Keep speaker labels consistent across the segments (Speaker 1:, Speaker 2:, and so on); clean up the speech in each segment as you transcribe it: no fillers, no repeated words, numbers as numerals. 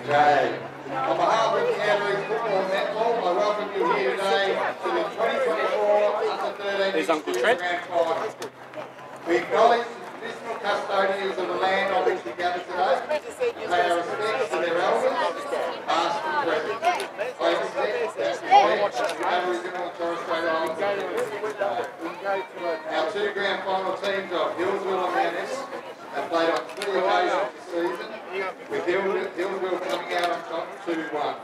Speaker 1: Okay. On behalf of the Healesville Football Netball, I welcome you here today to the 2024 Under-13
Speaker 2: Uncle Trent.
Speaker 1: Grand Final. We acknowledge the traditional custodians of the land on which we gather today. Pay our respects to their elders, past and present. I extend that respect to Aboriginal and Torres Strait Islanders. Our two grand final teams of Healesville and Mount Evelyn have played on 3 occasions this season, with Healesville coming out on top 2-1.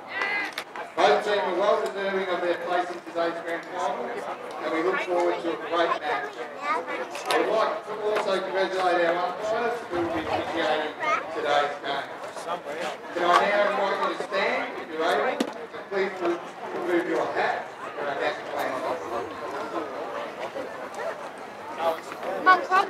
Speaker 1: Both teams are well deserving of their place in today's grand final, and we look forward to a great match. I would like to also congratulate our umpires who will be officiating today's game. Can I now invite you to stand, if you're able, and please remove your hat for our national anthem.
Speaker 3: Mum, come.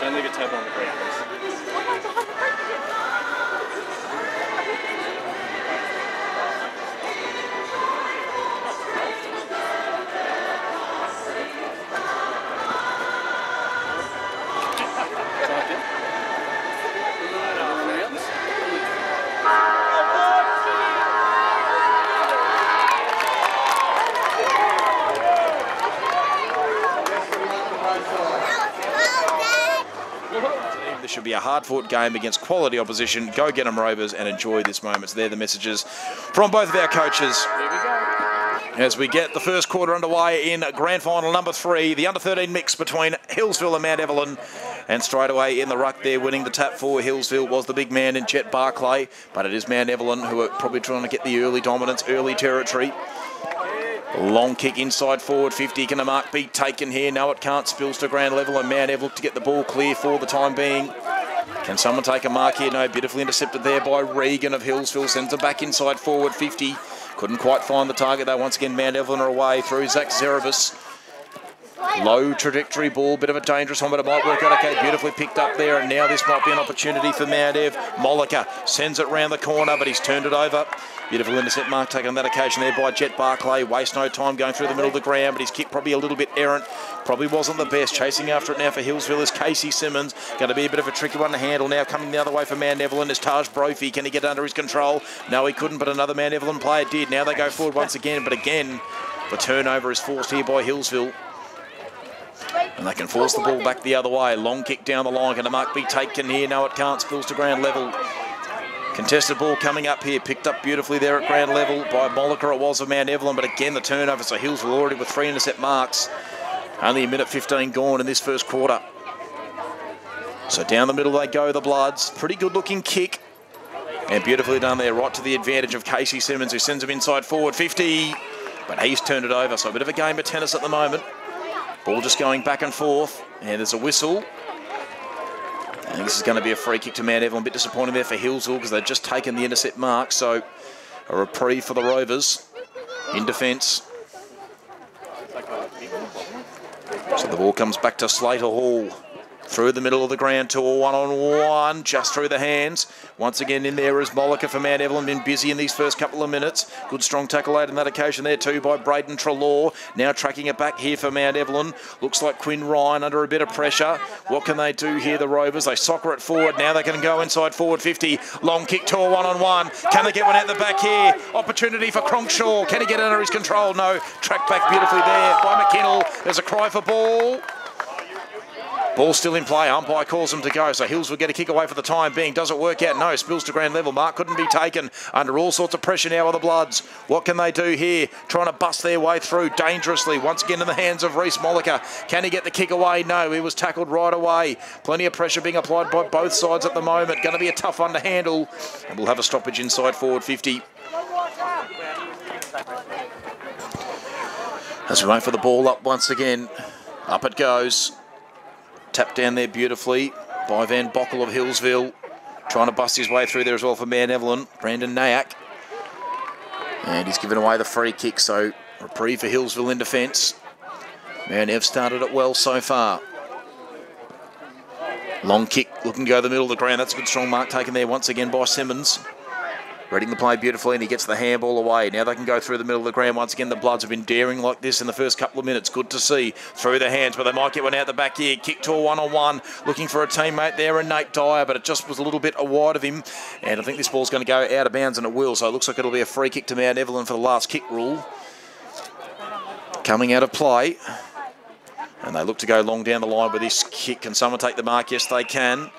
Speaker 2: Don't leave a tab on the ground. This should be a hard-fought game against quality opposition. Go get them, Rovers, and enjoy this moment. They're the messages from both of our coaches. As we get the first quarter underway in grand final number 3, the under-13 mix between Healesville and Mount Evelyn. And straight away in the ruck there, winning the tap for Healesville was the big man in Jet Barclay. But it is Mount Evelyn who are probably trying to get the early dominance, early territory. Long kick inside forward, 50. Can the mark be taken here? No, it can't. Spills to ground level, and Mount Ev look to get the ball clear for the time being. Can someone take a mark here? No, beautifully intercepted there by Regan of Healesville. Sends it back inside forward, 50. Couldn't quite find the target though. Once again, Mount Evelyn are away through Zach Zerebus. Low trajectory ball, bit of a dangerous one, but it might work out okay. Beautifully picked up there, and now this might be an opportunity for Mount Ev. Molliker sends it round the corner, but he's turned it over. Beautiful intercept mark taken on that occasion there by Jet Barclay. Waste no time going through the middle of the ground, but his kick probably a little bit errant. Probably wasn't the best. Chasing after it now for Healesville is Casey Simmons. Going to be a bit of a tricky one to handle now. Coming the other way for Mount Evelyn is Taj Brophy. Can he get under his control? No, he couldn't, but another Mount Evelyn player did. Now they go forward once again, but again, the turnover is forced here by Healesville. And they can force the ball back the other way. Long kick down the line. Can the mark be taken here? No, it can't. Spills to ground level. Contested ball coming up here. Picked up beautifully there at ground level by Molliker. It was of Mount Evelyn, but again the turnover. So Healesville already with 3 intercept marks. Only a minute 15 gone in this first quarter. So down the middle they go, the Bloods. Pretty good looking kick. And beautifully done there, right to the advantage of Casey Simmons, who sends him inside forward 50. But he's turned it over. So a bit of a game of tennis at the moment. Ball just going back and forth. And there's a whistle. And this is going to be a free kick to Mount Evelyn. A bit disappointing there for Healesville because they've just taken the intercept mark. So a reprieve for the Rovers in defence. So the ball comes back to Slater Hall. Through the middle of the ground to a one-on-one, just through the hands. Once again in there is Molliker for Mount Evelyn, been busy in these first couple of minutes. Good strong tackle out on that occasion there too by Braden Trelaw. Now tracking it back here for Mount Evelyn. Looks like Quinn Ryan under a bit of pressure. What can they do here, the Rovers? They soccer it forward. Now they can go inside forward 50. Long kick to a one-on-one. Can they get one out the back here? Opportunity for Cronkshaw. Can he get under his control? No. Tracked back beautifully there by McKinnell. There's a cry for ball. Ball still in play. Umpire calls them to go. So Hills will get a kick away for the time being. Does it work out? No. Spills to ground level. Mark couldn't be taken. Under all sorts of pressure now with the Bloods. What can they do here? Trying to bust their way through dangerously. Once again in the hands of Reece Molliker. Can he get the kick away? No. He was tackled right away. Plenty of pressure being applied by both sides at the moment. Going to be a tough one to handle. And we'll have a stoppage inside forward 50. As we wait for the ball up once again. Up it goes. Tapped down there beautifully by Van Bockel of Healesville. Trying to bust his way through there as well for Mount Evelyn. Brandon Nayak. And he's given away the free kick, so reprieve for Healesville in defence. Mount Ev started it well so far. Long kick, looking to go the middle of the ground. That's a good strong mark taken there once again by Simmons. Reading the play beautifully, and he gets the handball away. Now they can go through the middle of the ground. Once again, the Bloods have been daring like this in the first couple of minutes. Good to see. Through the hands, but they might get one out the back here. Kick to a one-on-one. Looking for a teammate there, and Nate Dyer, but it just was a little bit wide of him. And I think this ball's going to go out of bounds, and it will. So it looks like it'll be a free kick to Mount Evelyn for the last kick rule. Coming out of play. And they look to go long down the line with this kick. Can someone take the mark? Yes, they can.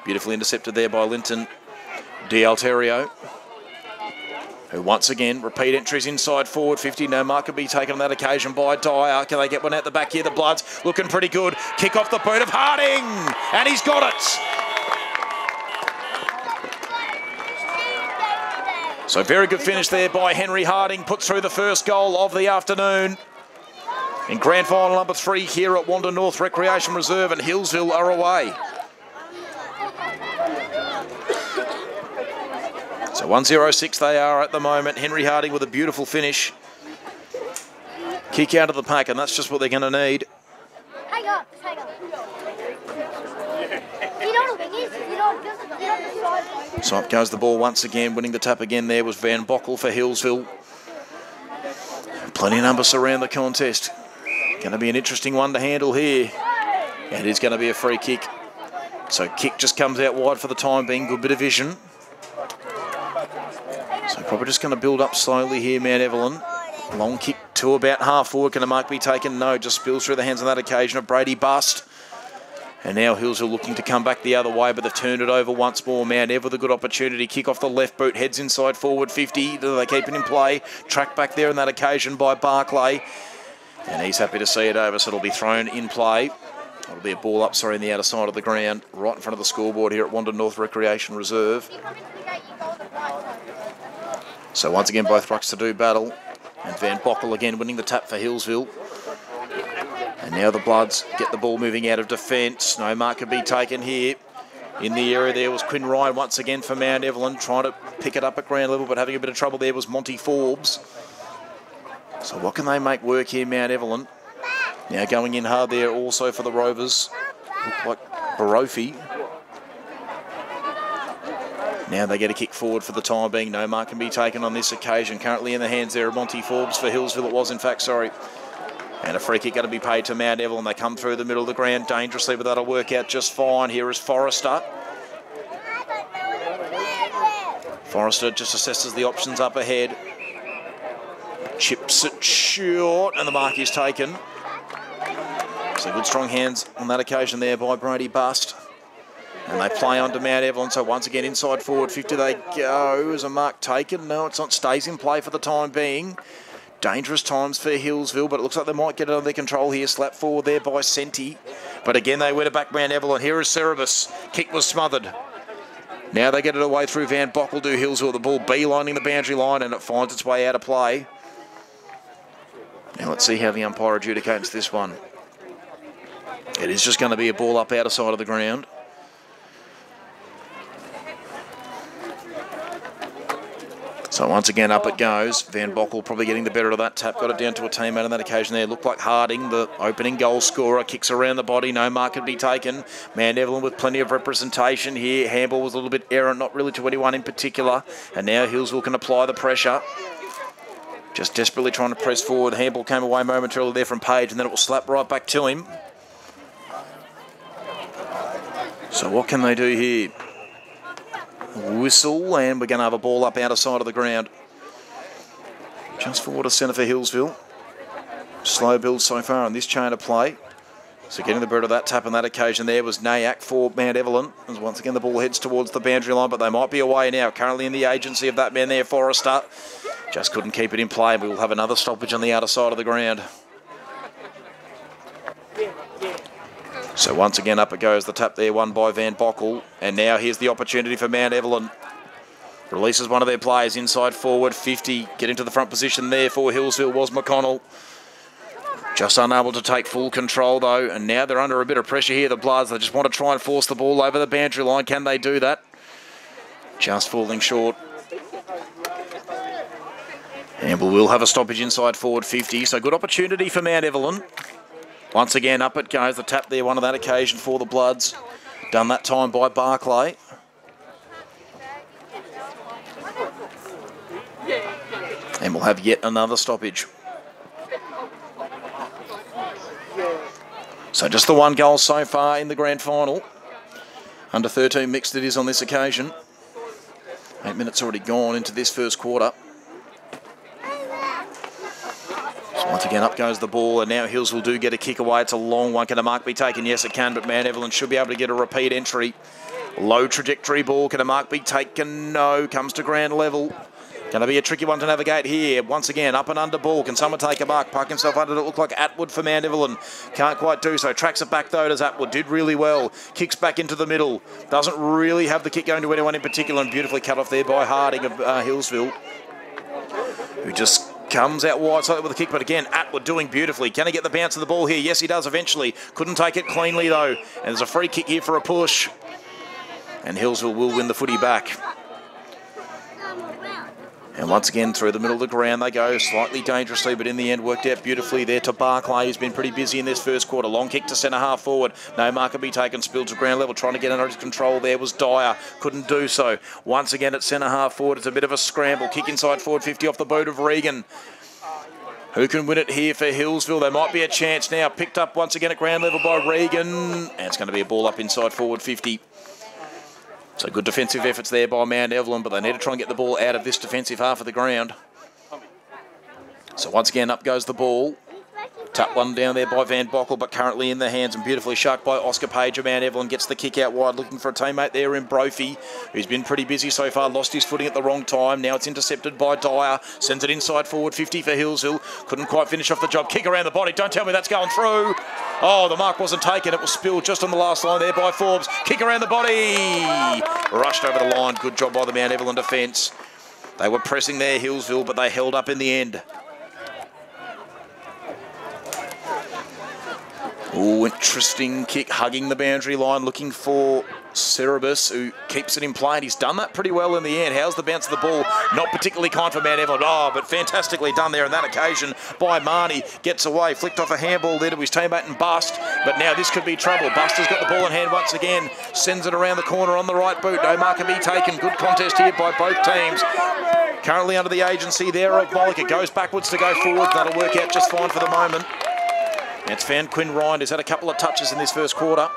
Speaker 2: Beautifully intercepted there by Linton D'Alterio, who once again, repeat entries inside forward 50. No mark could be taken on that occasion by Dyer. Can they get one out the back here? The Bloods looking pretty good. Kick off the boot of Harding, and he's got it. So very good finish there by Henry Harding. Puts through the first goal of the afternoon. In grand final number 3 here at Wanda North Recreation Reserve, and Healesville are away. So 1-0-6 they are at the moment. Henry Harding with a beautiful finish. Kick out of the pack, and that's just what they're going to need.
Speaker 3: Hang on, just hang on.
Speaker 2: So up goes the ball once again. Winning the tap again there was Van Bockel for Healesville. Plenty of numbers around the contest. Going to be an interesting one to handle here. And it is going to be a free kick. So kick just comes out wide for the time being. Good bit of vision. So probably just going to build up slowly here, Mount Evelyn. Long kick to about half forward. Can a mark be taken? No, just spills through the hands on that occasion of Brady Bust. And now Hills are looking to come back the other way, but they've turned it over once more. Mount Ev with a good opportunity. Kick off the left boot, heads inside forward 50. Do they keep it in play? Track back there on that occasion by Barclay. And he's happy to see it over, so it'll be thrown in play. It'll be a ball up, sorry, in the outer side of the ground, right in front of the scoreboard here at Wanda North Recreation Reserve. So once again, both rucks to do battle. And Van Bockel again winning the tap for Healesville. And now the Bloods get the ball moving out of defence. No mark can be taken here. In the area there was Quinn Ryan once again for Mount Evelyn, trying to pick it up at ground level, but having a bit of trouble there was Monty Forbes. So what can they make work here, Mount Evelyn? Now going in hard there also for the Rovers. Look like Barofi. Now they get a kick forward for the time being. No mark can be taken on this occasion. Currently in the hands there of Monty Forbes for Healesville. It was, in fact, sorry. And a free kick going to be paid to Mount Evelyn. They come through the middle of the ground dangerously, but that'll work out just fine. Here is Forrester. Forrester just assesses the options up ahead. Chips it short, and the mark is taken. So good strong hands on that occasion there by Brody Bust. And they play on to Mount Evelyn, so once again inside forward 50 they go. Is a mark taken? No, it's not. Stays in play for the time being. Dangerous times for Healesville, but it looks like they might get it under control here. Slap forward there by Senti. But again, they win it back Mount Evelyn. Here is Cerebus. Kick was smothered. Now they get it away through Van Bockle to Healesville. The ball beelining the boundary line, and it finds its way out of play. Now let's see how the umpire adjudicates this one. It is just going to be a ball up outer side of the ground. So once again, up it goes. Van Bockle probably getting the better of that tap. Got it down to a teammate on that occasion there. Looked like Harding, the opening goal scorer, kicks around the body. No mark can be taken. Mount Evelyn with plenty of representation here. Handball was a little bit errant, not really to anyone in particular. And now Healesville can apply the pressure. Just desperately trying to press forward. Handball came away momentarily there from Page, and then it will slap right back to him. So what can they do here? Whistle, and we're going to have a ball up outer side of the ground. Just forward to centre for Healesville. Slow build so far on this chain of play. So getting the better of that tap on that occasion there was Nayak for Mount Evelyn. As once again the ball heads towards the boundary line, but they might be away now. Currently in the agency of that man there, Forrester. Just couldn't keep it in play. We will have another stoppage on the outer side of the ground. So once again up it goes, the tap there won by Van Bockle. And now here's the opportunity for Mount Evelyn. Releases one of their players inside forward, 50. Getting to the front position there for Healesville was McConnell. Just unable to take full control though, and now they're under a bit of pressure here, the Bloods. They just want to try and force the ball over the boundary line. Can they do that? Just falling short. And we'll have a stoppage inside forward 50, so good opportunity for Mount Evelyn. Once again, up it goes. The tap there, one on that occasion for the Bloods. Done that time by Barclay. And we'll have yet another stoppage. So just the one goal so far in the grand final. Under 13 mixed it is on this occasion. 8 minutes already gone into this first quarter. So once again, up goes the ball, and now Healesville do get a kick away. It's a long one. Can a mark be taken? Yes, it can, but Mount Evelyn should be able to get a repeat entry. Low trajectory ball. Can a mark be taken? No. Comes to ground level. Going to be a tricky one to navigate here. Once again, up and under ball. Can someone take a mark? Park himself under it. Look like Atwood for Mount Evelyn. Can't quite do so. Tracks it back though, does Atwood. Did really well. Kicks back into the middle. Doesn't really have the kick going to anyone in particular, and beautifully cut off there by Harding of Healesville, who just comes out wide slightly with a kick, but again, Atwood doing beautifully. Can he get the bounce of the ball here? Yes, he does eventually. Couldn't take it cleanly though. And there's a free kick here for a push. And Healesville will win the footy back. And once again, through the middle of the ground they go, slightly dangerously, but in the end worked out beautifully there to Barclay, who's been pretty busy in this first quarter. Long kick to centre half forward. No mark can be taken. Spilled to ground level. Trying to get under his control there was Dyer. Couldn't do so. Once again at centre half forward. It's a bit of a scramble. Kick inside forward 50 off the boot of Regan. Who can win it here for Healesville? There might be a chance now. Picked up once again at ground level by Regan. And it's going to be a ball up inside forward 50. So good defensive efforts there by Mount Evelyn, but they need to try and get the ball out of this defensive half of the ground. So once again, up goes the ball. Tap one down there by Van Bockle, but currently in the hands and beautifully shucked by Oscar Page of Mount Evelyn. Gets the kick out wide, looking for a teammate there in Brophy, who's been pretty busy so far. Lost his footing at the wrong time. Now it's intercepted by Dyer. Sends it inside forward 50 for Healesville. Couldn't quite finish off the job. Kick around the body. Don't tell me that's going through. Oh, the mark wasn't taken. It was spilled just on the last line there by Forbes. Kick around the body. Rushed over the line. Good job by the Mount Evelyn defence. They were pressing there, Healesville, but they held up in the end. Oh, interesting kick, hugging the boundary line, looking for Cerebus, who keeps it in play, and he's done that pretty well in the end. How's the bounce of the ball? Not particularly kind for Mount Evelyn. Oh, but fantastically done there on that occasion by Marnie. Gets away, flicked off a handball there to his teammate and Bust. But now this could be trouble. Buster's got the ball in hand once again. Sends it around the corner on the right boot. No mark can be taken. Good contest here by both teams. Currently under the agency there of Bollick. It goes backwards to go forward. That'll work out just fine for the moment. It's Van Quinn Ryan, who's had a couple of touches in this first quarter.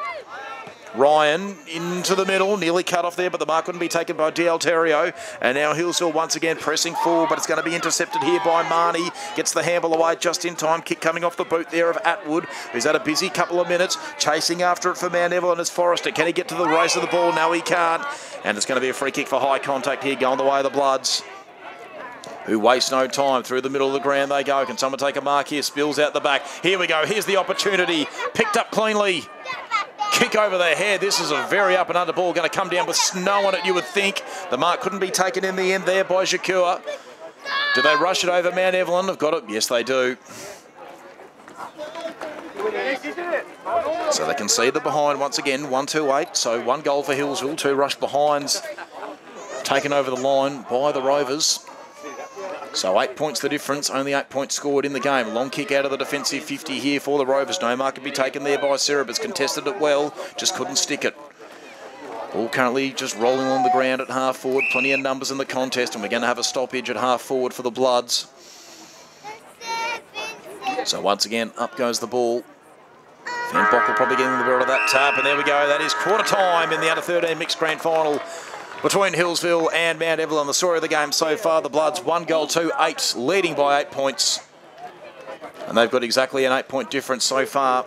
Speaker 2: Ryan into the middle, nearly cut off there, but the mark wouldn't be taken by D'Alterio. And now Healesville once again pressing forward, but it's going to be intercepted here by Marnie. Gets the handball away just in time. Kick coming off the boot there of Atwood, who's had a busy couple of minutes. Chasing after it for Mount Evelyn as Forrester. Can he get to the race of the ball? No, he can't. And it's going to be a free kick for high contact here, going the way of the Bloods, who waste no time. Through the middle of the ground they go. Can someone take a mark here? Spills out the back. Here we go. Here's the opportunity. Picked up cleanly. Kick over their head. This is a very up and under ball. Going to come down with snow on it, you would think. The mark couldn't be taken in the end there by Jakua. Do they rush it over Mount Evelyn? They've got it. Yes, they do. So they can see the behind once again. 1-2-8. So 1 goal for Healesville. 2 rush behinds taken over the line by the Rovers. So 8 points the difference, only 8 points scored in the game. Long kick out of the defensive 50 here for the Rovers. No mark can be taken there by Cerebus. Contested it well, just couldn't stick it. Ball currently just rolling on the ground at half forward. Plenty of numbers in the contest, and we're going to have a stoppage at half forward for the Bloods. So once again, up goes the ball. Van Bockel probably getting the better of that tap, and there we go. That is quarter time in the under-13 mixed grand final between Healesville and Mount Evelyn. The story of the game so far, the Bloods 1 goal to 8, leading by 8 points. And they've got exactly an 8-point difference so far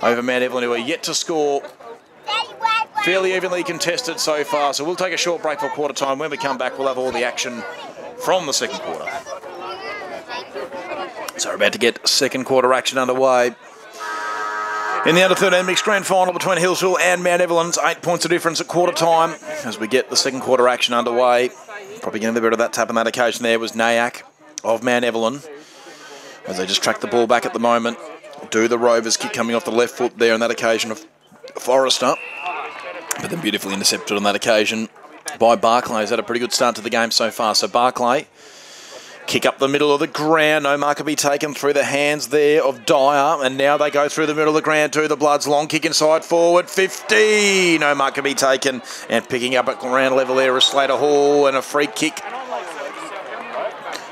Speaker 2: over Mount Evelyn, who are yet to score. Fairly evenly contested so far. So we'll take a short break for quarter time. When we come back, we'll have all the action from the second quarter. So we're about to get second quarter action underway in the under-13 mixed grand final between Healesville and Mount Evelyn's. 8 points of difference at quarter time as we get the second quarter action underway. Probably getting the better of that tap on that occasion there was Nayak of Mount Evelyn, as they just track the ball back at the moment. Do the Rovers kick coming off the left foot there on that occasion of Forrester, but then beautifully intercepted on that occasion by Barclay. He's had a pretty good start to the game so far. So Barclay, kick up the middle of the ground. No mark can be taken through the hands there of Dyer. And now they go through the middle of the ground to the Bloods. Long kick inside forward. 50. No mark can be taken. And picking up at ground level there is Slater Hall. And a free kick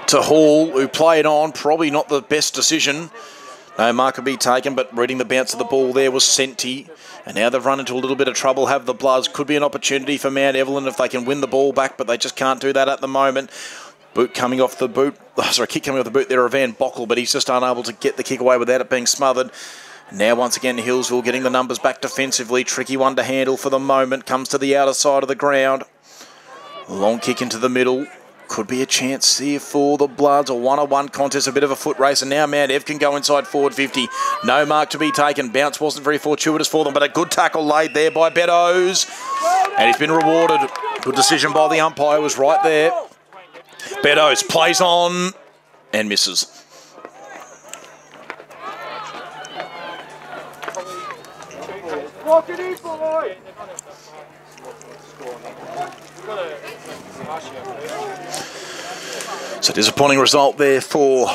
Speaker 2: to Hall, who played on. Probably not the best decision. No mark can be taken, but reading the bounce of the ball there was Senti. And now they've run into a little bit of trouble, have the Bloods. Could be an opportunity for Mount Evelyn if they can win the ball back, but they just can't do that at the moment. Boot coming off the boot. Kick coming off the boot there of Van Bockel, but he's just unable to get the kick away without it being smothered. Now once again Healesville getting the numbers back defensively. Tricky one to handle for the moment. Comes to the outer side of the ground. Long kick into the middle. Could be a chance here for the Bloods. A 1-on-1 contest, a bit of a foot race, and now Mount Ev can go inside forward 50. No mark to be taken. Bounce wasn't very fortuitous for them, but a good tackle laid there by Beddoes. And he's been rewarded. Good decision by the umpire, was right there. Beddoes plays on and misses. So disappointing result there for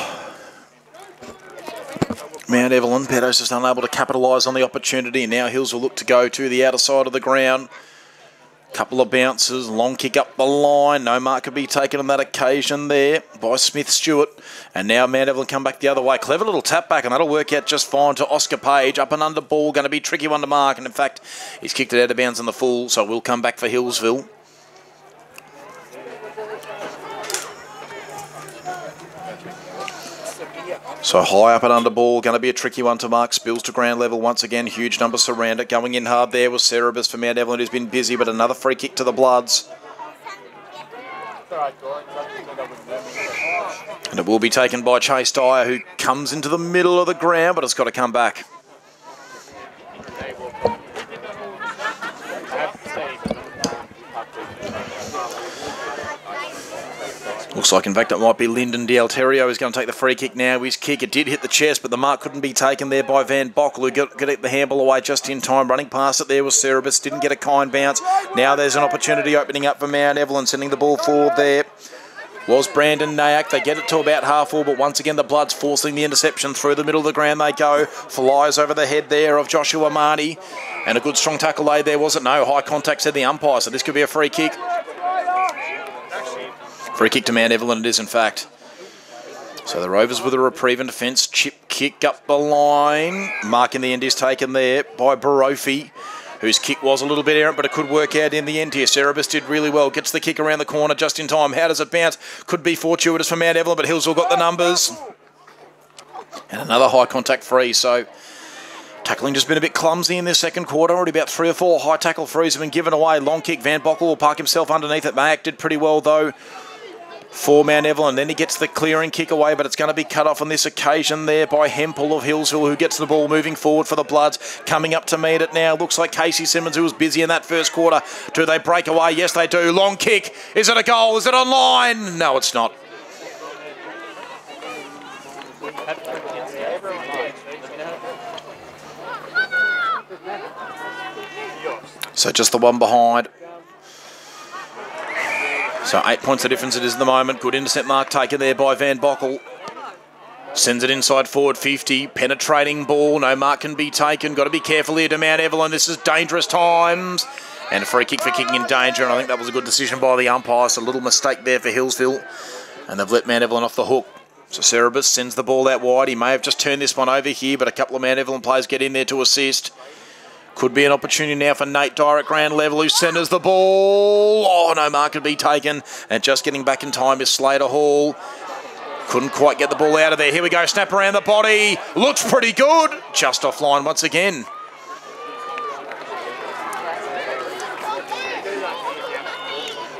Speaker 2: Mount Evelyn. Beddoes just unable to capitalise on the opportunity. Now Hills will look to go to the outer side of the ground. Couple of bounces, long kick up the line. No mark could be taken on that occasion there by Smith-Stewart. And now Mount Evelyn come back the other way. Clever little tap back, and that'll work out just fine to Oscar Page. Up and under ball, going to be a tricky one to mark. And in fact, he's kicked it out of bounds in the full, so we'll come back for Healesville. So high up and under ball, going to be a tricky one to mark. Spills to ground level once again. Huge number surround it. Going in hard there was Cerebus for Mount Evelyn, who's been busy, but another free kick to the Bloods. And it will be taken by Chase Dyer, who comes into the middle of the ground, but it's got to come back. Looks like, in fact, it might be Lyndon D'Alterio who's going to take the free kick now. His kick, it did hit the chest, but the mark couldn't be taken there by Van Bockel, who got the handball away just in time. Running past it there was Cerebus, didn't get a kind bounce. Now there's an opportunity opening up for Mount Evelyn, sending the ball forward there. Was Brandon Nayak. They get it to about half-full, but once again the Bloods forcing the interception through the middle of the ground. They go. Flies over the head there of Joshua Marnie. And a good strong tackle laid there, was it? No, high contact, said the umpire, so this could be a free kick. Free kick to Mount Evelyn it is, in fact. So the Rovers with a reprieve in defence. Chip kick up the line. Mark in the end is taken there by Barofi, whose kick was a little bit errant, but it could work out in the end here. Cerebus did really well. Gets the kick around the corner just in time. How does it bounce? Could be fortuitous for Mount Evelyn, but Healesville got the numbers. And another high contact free, so tackling just been a bit clumsy in this second quarter. Already about 3 or 4 high tackle frees have been given away. Long kick, Van Bockel will park himself underneath it. Mayak did pretty well, though, for Mount Evelyn. Then he gets the clearing kick away, but it's going to be cut off on this occasion there by Hempel of Healesville, who gets the ball moving forward for the Bloods. Coming up to meet it now. Looks like Casey Simmons, who was busy in that first quarter. Do they break away? Yes, they do. Long kick. Is it a goal? Is it online? No, it's not. So just the one behind. So 8 points the difference it is at the moment. Good intercept mark taken there by Van Bockel. Sends it inside forward 50. Penetrating ball. No mark can be taken. Got to be careful here to Mount Evelyn. This is dangerous times. And a free kick for kicking in danger. And I think that was a good decision by the umpire. So a little mistake there for Healesville. And they've let Mount Evelyn off the hook. So Cerebus sends the ball out wide. He may have just turned this one over here, but a couple of Mount Evelyn players get in there to assist. Could be an opportunity now for Nate Dyer at ground level, who centres the ball. Oh, no mark could be taken. And just getting back in time is Slater Hall. Couldn't quite get the ball out of there. Here we go, snap around the body. Looks pretty good. Just offline once again.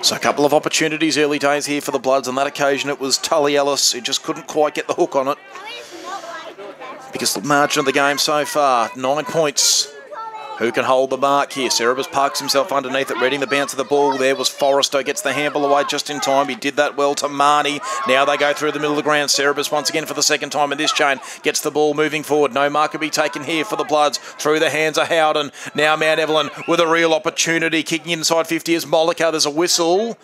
Speaker 2: So a couple of opportunities early days here for the Bloods. On that occasion, it was Tully Ellis who just couldn't quite get the hook on it. Biggest margin of the game so far, 9 points. Who can hold the mark here? Cerebus parks himself underneath it, reading the bounce of the ball. There was Forrester, gets the handball away just in time. He did that well to Marnie. Now they go through the middle of the ground. Cerebus once again for the second time in this chain. Gets the ball moving forward. No mark will be taken here for the Bloods. Through the hands of Howden. Now Mount Evelyn with a real opportunity. Kicking inside 50 is Mollica. There's a whistle.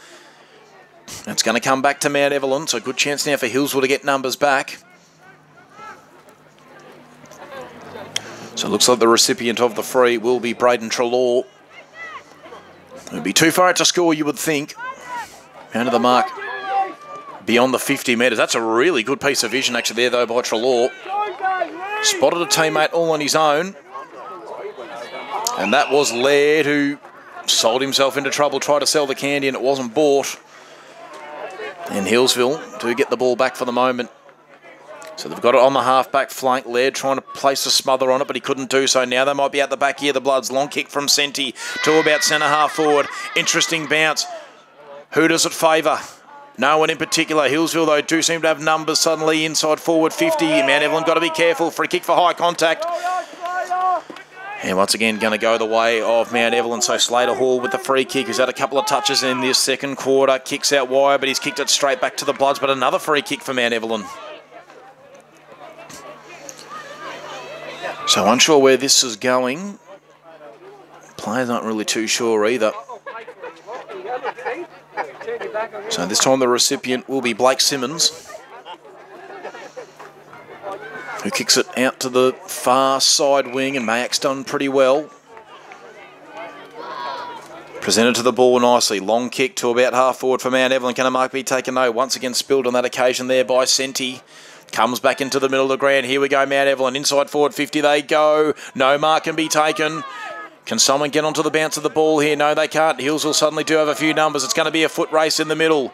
Speaker 2: It's going to come back to Mount Evelyn. So a good chance now for Healesville to get numbers back. So it looks like the recipient of the free will be Braden Trelaw. It would be too far out to score, you would think. Down to the mark. Beyond the 50 metres. That's a really good piece of vision actually there, though, by Trelaw. Spotted a teammate all on his own. And that was Laird, who sold himself into trouble, tried to sell the candy, and it wasn't bought. And Healesville do get the ball back for the moment. So they've got it on the half-back flank. Laird trying to place a smother on it, but he couldn't do so. Now they might be out the back here, the Bloods. Long kick from Senti to about centre-half forward. Interesting bounce. Who does it favour? No one in particular. Healesville, though, do seem to have numbers suddenly inside forward 50. Mount Evelyn got to be careful. Free kick for high contact. And once again, going to go the way of Mount Evelyn. So Slater Hall with the free kick. He's had a couple of touches in this second quarter. Kicks out wide, but he's kicked it straight back to the Bloods. But another free kick for Mount Evelyn. So unsure where this is going. Players aren't really too sure either. So this time the recipient will be Blake Simmons, who kicks it out to the far side wing, and Mayak's done pretty well. Presented to the ball nicely. Long kick to about half forward for Mount Evelyn. Can a mark be taken? No. Once again spilled on that occasion there by Senti. Comes back into the middle of the ground. Here we go, Mount Evelyn. Inside forward 50 they go. No mark can be taken. Can someone get onto the bounce of the ball here? No, they can't. Healesville suddenly do have a few numbers. It's going to be a foot race in the middle.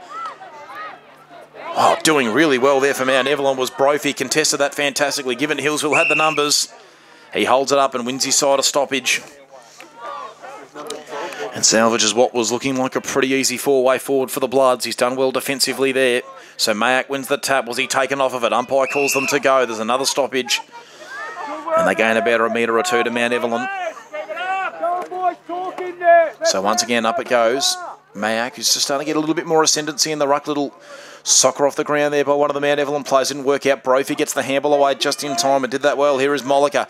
Speaker 2: Oh, doing really well there for Mount Evelyn was Brophy. Contested that fantastically, given Healesville had the numbers. He holds it up and wins his side a stoppage. And salvages what was looking like a pretty easy four-way forward for the Bloods. He's done well defensively there. So Mayak wins the tap. Was he taken off of it? Umpire calls them to go. There's another stoppage. And they gain about a metre or two to Mount Evelyn. So once again, up it goes. Mayak, who's just starting to get a little bit more ascendancy in the ruck. Little soccer off the ground there by one of the Mount Evelyn players. Didn't work out. Brophy gets the handball away just in time and did that well. Here is Mollica.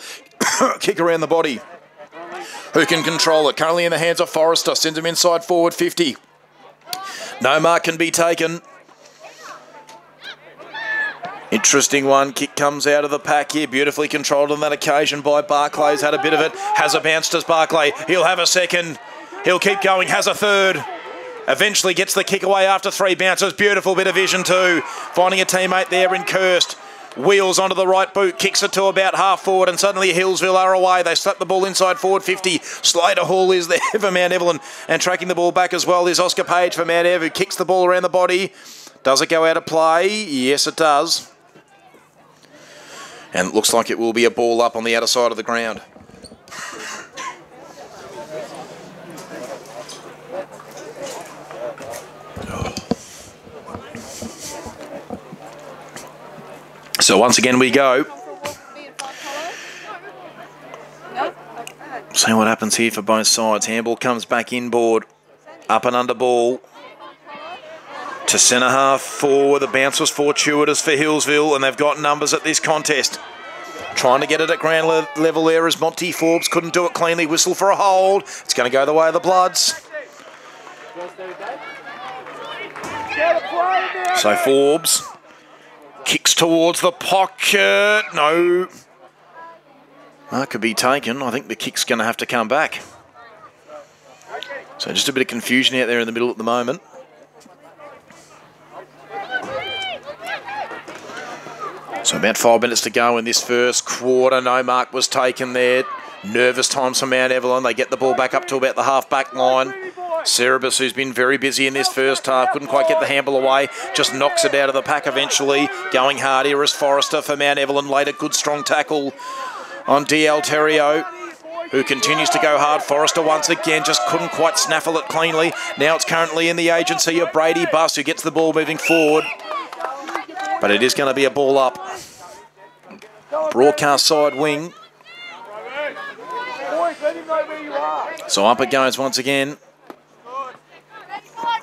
Speaker 2: Kick around the body. Who can control it? Currently in the hands of Forrester. Sends him inside forward 50. No mark can be taken. Interesting one. Kick comes out of the pack here. Beautifully controlled on that occasion by Barclay. He's had a bit of it. Has a bounce, does Barclay. He'll have a second. He'll keep going. Has a third. Eventually gets the kick away after 3 bounces. Beautiful bit of vision too. Finding a teammate there in Kirst. Wheels onto the right boot. Kicks it to about half forward and suddenly Healesville are away. They slap the ball inside forward 50. Slater Hall is there for Mount Evelyn. And tracking the ball back as well is Oscar Page for Mount Ev, who kicks the ball around the body. Does it go out of play? Yes, it does. And it looks like it will be a ball up on the outer side of the ground. So once again we go. See what happens here for both sides. Handball comes back inboard. Up and under ball. To centre half forward. The bounce was fortuitous for Healesville, and they've got numbers at this contest. Trying to get it at ground level there as Monty Forbes couldn't do it cleanly. Whistle for a hold. It's going to go the way of the Bloods. So Forbes kicks towards the pocket. No. That could be taken. I think the kick's going to have to come back. So just a bit of confusion out there in the middle at the moment. So about 5 minutes to go in this first quarter. No mark was taken there. Nervous times for Mount Evelyn. They get the ball back up to about the half-back line. Cerebus, who's been very busy in this first half, couldn't quite get the handball away. Just knocks it out of the pack eventually. Going hard here is Forrester for Mount Evelyn. Later, good strong tackle on D.L. Terrio, who continues to go hard. Forrester once again just couldn't quite snaffle it cleanly. Now it's currently in the agency of Brady Buss, who gets the ball moving forward. But it is going to be a ball up. Broadcast side wing. So up it goes once again.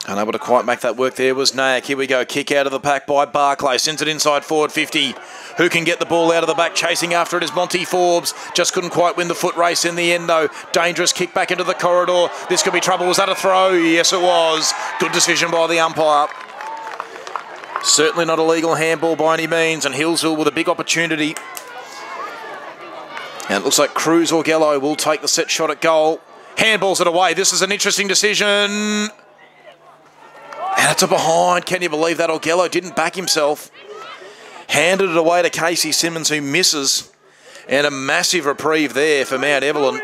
Speaker 2: Unable to quite make that work there was Nayak. Here we go. Kick out of the pack by Barclay. Sends it inside forward 50. Who can get the ball out of the back? Chasing after it is Monty Forbes. Just couldn't quite win the foot race in the end though. Dangerous kick back into the corridor. This could be trouble. Was that a throw? Yes, it was. Good decision by the umpire. Certainly not a legal handball by any means, and Healesville with a big opportunity. And it looks like Cruz Orgello will take the set shot at goal. Handballs it away. This is an interesting decision. And it's a behind. Can you believe that? Orgello didn't back himself. Handed it away to Casey Simmons, who misses. And a massive reprieve there for Mount Evelyn.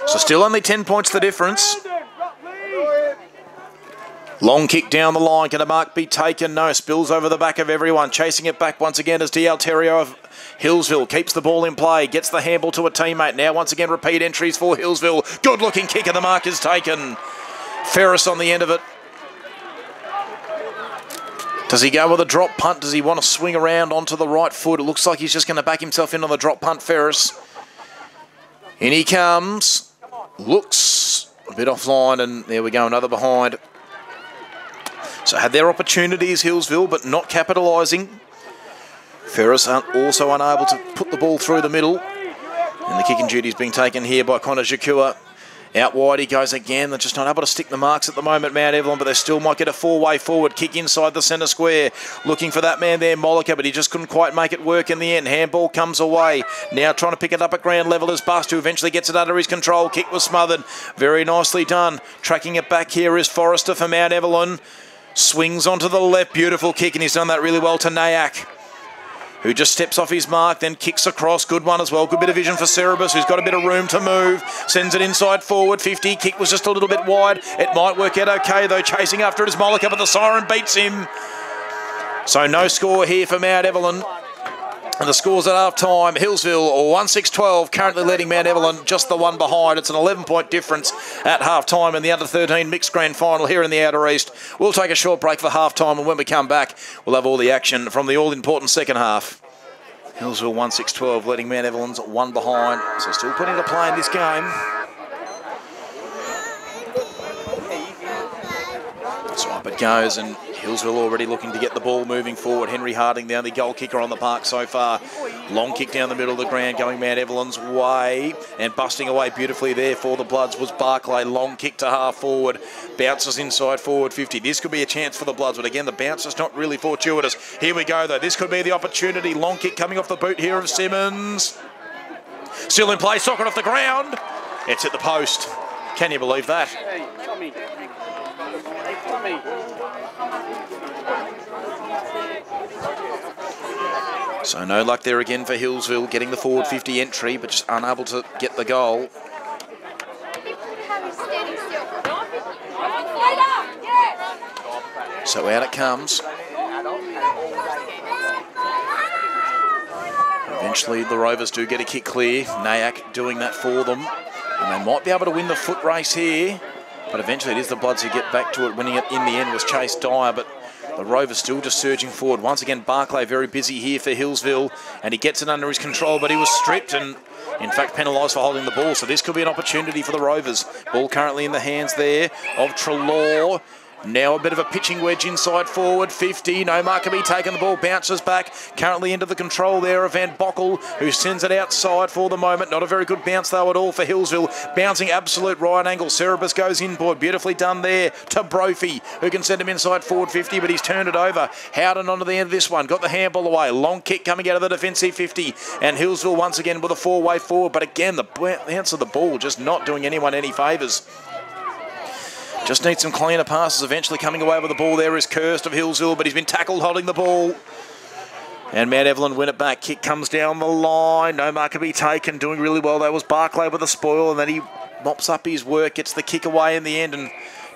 Speaker 2: So still only 10 points the difference. Long kick down the line. Can a mark be taken? No. Spills over the back of everyone. Chasing it back once again as D.L. Terrio of Healesville keeps the ball in play. Gets the handball to a teammate. Now once again repeat entries for Healesville. Good looking kick and the mark is taken. Ferris on the end of it. Does he go with a drop punt? Does he want to swing around onto the right foot? It looks like he's just going to back himself in on the drop punt, Ferris. In he comes. Looks a bit offline, and there we go, another behind. So had their opportunities, Healesville, but not capitalising. Ferris also unable to put the ball through the middle. And the kicking duty is being taken here by Connor Jakua. Out wide he goes again. They're just not able to stick the marks at the moment, Mount Evelyn, but they still might get a four-way forward kick inside the centre square. Looking for that man there, Mollica, but he just couldn't quite make it work in the end. Handball comes away. Now trying to pick it up at ground level is Bust, who eventually gets it under his control. Kick was smothered. Very nicely done. Tracking it back here is Forrester for Mount Evelyn. Swings onto the left. Beautiful kick, and he's done that really well to Nayak, who just steps off his mark, then kicks across. Good one as well. Good bit of vision for Cerebus, who's got a bit of room to move. Sends it inside forward, 50. Kick was just a little bit wide. It might work out okay, though. Chasing after it is Mollica, but the siren beats him. So no score here for Mount Evelyn. And the score's at half-time. Healesville 16-12, currently leading Mount Evelyn just the one behind. It's an 11-point difference at half-time in the under-13 mixed grand final here in the Outer East. We'll take a short break for half-time, and when we come back, we'll have all the action from the all-important second half. Healesville 16-12, leading Mount Evelyn's one behind. So still plenty to play in this game. Up it goes, and Healesville already looking to get the ball moving forward. Henry Harding, the only goal kicker on the park so far. Long kick down the middle of the ground, going Mount Evelyn's way, and busting away beautifully there for the Bloods was Barclay. Long kick to half forward, bounces inside forward 50. This could be a chance for the Bloods, but again, the bounce is not really fortuitous. Here we go, though. This could be the opportunity. Long kick coming off the boot here of Simmons. Still in play, socket off the ground. It's at the post. Can you believe that?
Speaker 4: Hey, Tommy. Hey, Tommy.
Speaker 2: So no luck there again for Healesville, getting the forward 50 entry, but just unable to get the goal. So out it comes. Eventually the Rovers do get a kick clear. Nayak doing that for them. And they might be able to win the foot race here. But eventually it is the Bloods who get back to it. Winning it in the end was Chase Dyer, but the Rovers still just surging forward. Once again, Barclay very busy here for Healesville, and he gets it under his control, but he was stripped and, in fact, penalised for holding the ball. So this could be an opportunity for the Rovers. Ball currently in the hands there of Trelaw. Now a bit of a pitching wedge inside forward, 50. No mark can be taken. The ball bounces back. Currently into the control there of Van Bockel, who sends it outside for the moment. Not a very good bounce, though, at all for Healesville. Bouncing absolute right angle. Cerebus goes inboard. Beautifully done there to Brophy, who can send him inside forward 50, but he's turned it over. Howden onto the end of this one. Got the handball away. Long kick coming out of the defensive 50. And Healesville once again with a four-way forward. But again, the bounce of the ball just not doing anyone any favours. Just needs some cleaner passes. Eventually coming away with the ball there is Kirst of Healesville, but he's been tackled holding the ball. And Mount Evelyn win it back. Kick comes down the line. No mark can be taken. Doing really well. That was Barclay with the spoil, and then he mops up his work, gets the kick away in the end, and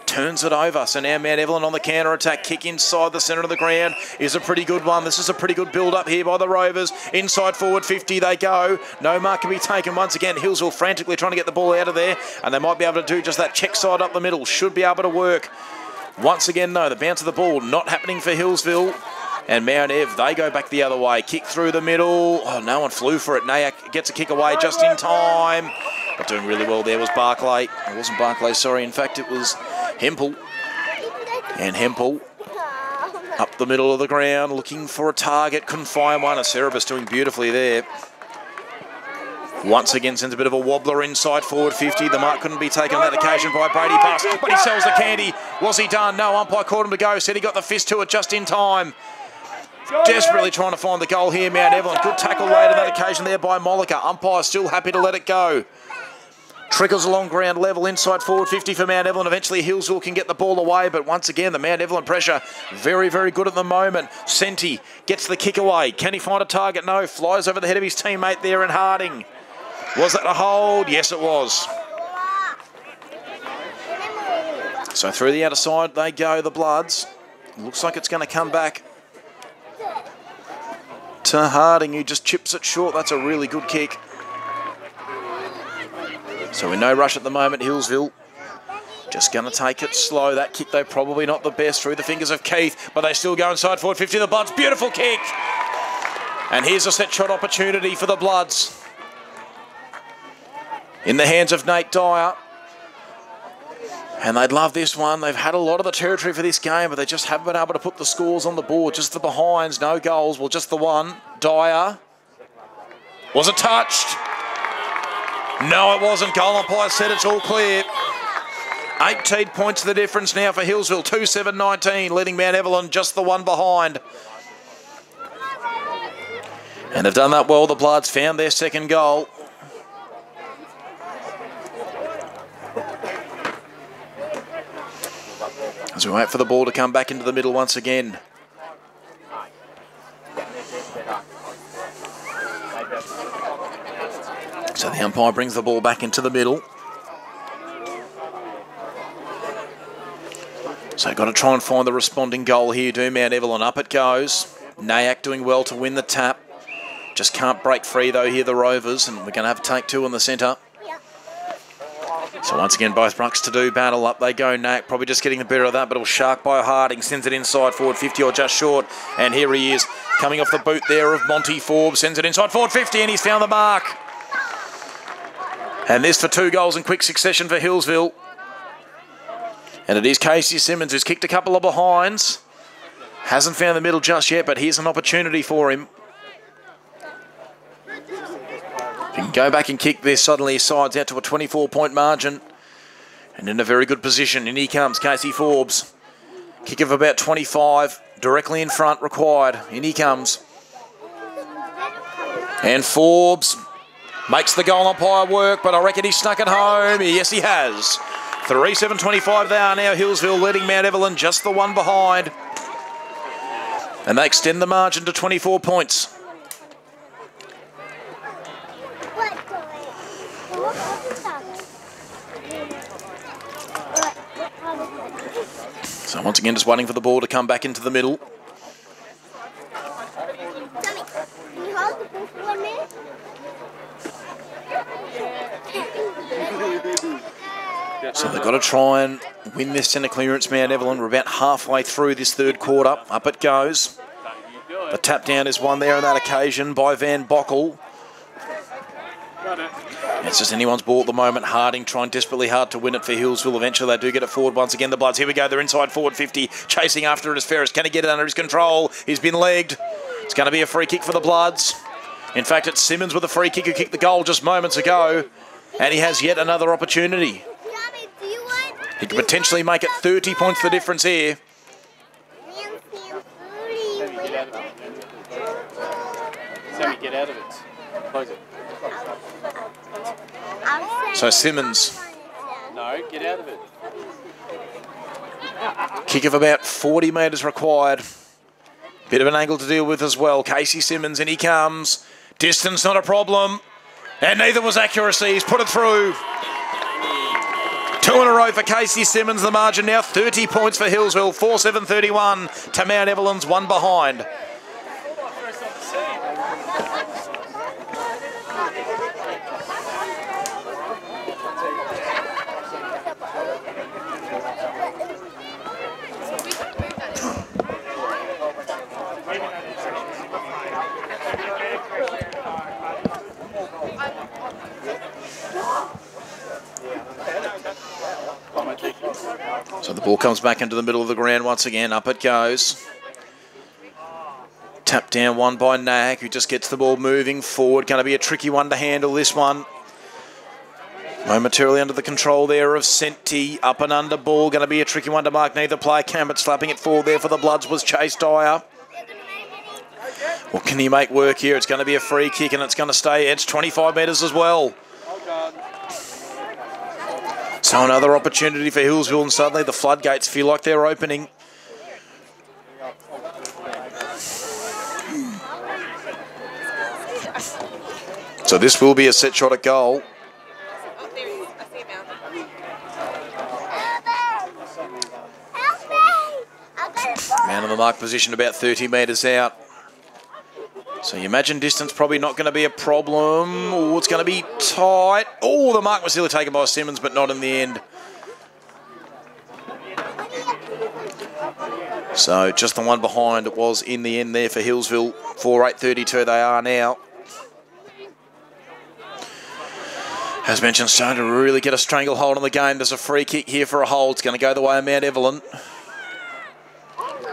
Speaker 2: turns it over. So now Mount Evelyn on the counter-attack. Kick inside the centre of the ground is a pretty good one. This is a pretty good build-up here by the Rovers. Inside forward 50 they go. No mark can be taken once again. Healesville frantically trying to get the ball out of there, and they might be able to do just that. Check side up the middle. Should be able to work. Once again, no, the bounce of the ball not happening for Healesville. And Mount Ev, they go back the other way. Kick through the middle. Oh, no one flew for it. Nayak gets a kick away just in time. But doing really well there was Barclay. It wasn't Barclay, sorry. In fact, it was Hempel. And Hempel up the middle of the ground, looking for a target. Couldn't find one. Cerebus doing beautifully there. Once again, sends a bit of a wobbler inside forward 50. The mark couldn't be taken on that occasion by Brady Buss, but he sells the candy. Was he done? No, umpire caught him to go. Said he got the fist to it just in time. Desperately trying to find the goal here, Mount Evelyn. Good tackle late on that occasion there by Mollica. Umpire still happy to let it go. Trickles along ground level, inside forward 50 for Mount Evelyn. Eventually Healesville can get the ball away, but once again the Mount Evelyn pressure very, very good at the moment. Senti gets the kick away. Can he find a target? No. Flies over the head of his teammate there in Harding. Was that a hold? Yes, it was. So through the outer side they go, the Bloods. Looks like it's going to come back to Harding, who just chips it short. That's a really good kick. So in no rush at the moment, Healesville just going to take it slow. That kick, though, probably not the best through the fingers of Keith, but they still go inside forward 50. The Bloods, beautiful kick. And here's a set shot opportunity for the Bloods. In the hands of Nate Dyer. And they'd love this one. They've had a lot of the territory for this game, but they just haven't been able to put the scores on the board. Just the behinds, no goals. Well, just the one. Dyer. Was it touched? No, it wasn't. Goal umpire said it's all clear. 18 points the difference now for Healesville. 2-7-19, leading Mount Evelyn just the one behind. And they've done that well. The Bloods found their second goal. As we wait for the ball to come back into the middle once again. So the umpire brings the ball back into the middle. So got to try and find the responding goal here, do Mount Evelyn. Up it goes. Nayak doing well to win the tap. Just can't break free though here, the Rovers, and we're going to have to take two in the centre. So once again, both rucks to do battle. Up they go. Nayak probably just getting the better of that, but it'll shark by Harding. Sends it inside forward 50 or just short. And here he is, coming off the boot there of Monty Forbes. Sends it inside forward 50 and he's found the mark. And this for 2 goals in quick succession for Healesville. And it is Casey Simmons who's kicked a couple of behinds. Hasn't found the middle just yet, but here's an opportunity for him. He can go back and kick this. Suddenly his side's out to a 24-point margin. And in a very good position. In he comes, Casey Forbes. Kick of about 25. Directly in front required. In he comes. And Forbes makes the goal umpire work, but I reckon he snuck it home. Yes, he has. 3:7:25 they are now. Healesville leading Mount Evelyn, just the one behind. And they extend the margin to 24 points. So once again, just waiting for the ball to come back into the middle. So they've got to try and win this centre clearance, Mount Evelyn. We're about halfway through this third quarter. Up it goes. The tap down is won there on that occasion by Van Bockel. It's just anyone's ball at the moment. Harding trying desperately hard to win it for Healesville. Eventually they do get it forward once again. The Bloods, here we go. They're inside forward 50. Chasing after it is Ferris. Can he get it under his control? He's been legged. It's going to be a free kick for the Bloods. In fact, it's Simmons with a free kick who kicked the goal just moments ago. And he has yet another opportunity. He could potentially make it 30 points the difference here.
Speaker 4: Sammy, get out of it. Close it.
Speaker 2: So Simmons.
Speaker 4: No, get out of it.
Speaker 2: Kick of about 40 metres required. Bit of an angle to deal with as well. Casey Simmons, and he comes. Distance not a problem. And neither was accuracy. He's put it through. 2 in a row for Casey Simmons. The margin now 30 points for Healesville. 4:7:31 to Mount Evelyn's one behind. So the ball comes back into the middle of the ground once again. Up it goes. Tap down one by Nag, who just gets the ball moving forward. Going to be a tricky one to handle, this one. Momentarily under the control there of Senti. Up and under ball. Going to be a tricky one to mark. Neither player can, but slapping it forward there for the Bloods was Chase Dyer. What can he make work here? It's going to be a free kick, and it's going to stay. It's 25 metres as well. So another opportunity for Healesville, and suddenly the floodgates feel like they're opening. So this will be a set shot at goal. Man on the mark position about 30 metres out. So you imagine distance probably not going to be a problem. Oh, it's going to be tight. Oh, the mark was still taken by Simmons, but not in the end. So just the one behind it was in the end there for Healesville. 4:8:32 they are now. As mentioned, starting to really get a stranglehold on the game. There's a free kick here for a hold. It's going to go the way of Mount Evelyn,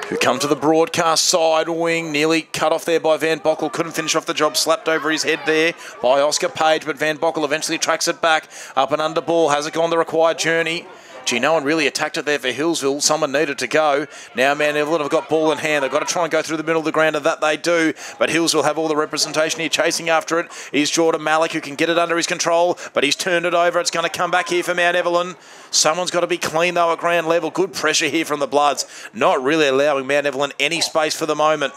Speaker 2: who come to the broadcast side wing. Nearly cut off there by Van Bockel. Couldn't finish off the job. Slapped over his head there by Oscar Page, but Van Bockel eventually tracks it back. Up and under ball. Has it gone the required journey? Gee, no one really attacked it there for Healesville. Someone needed to go. Now Mount Evelyn have got ball in hand. They've got to try and go through the middle of the ground, and that they do. But Healesville have all the representation here. Chasing after it is Jordan Malik, who can get it under his control, but he's turned it over. It's going to come back here for Mount Evelyn. Someone's got to be clean, though, at ground level. Good pressure here from the Bloods. Not really allowing Mount Evelyn any space for the moment.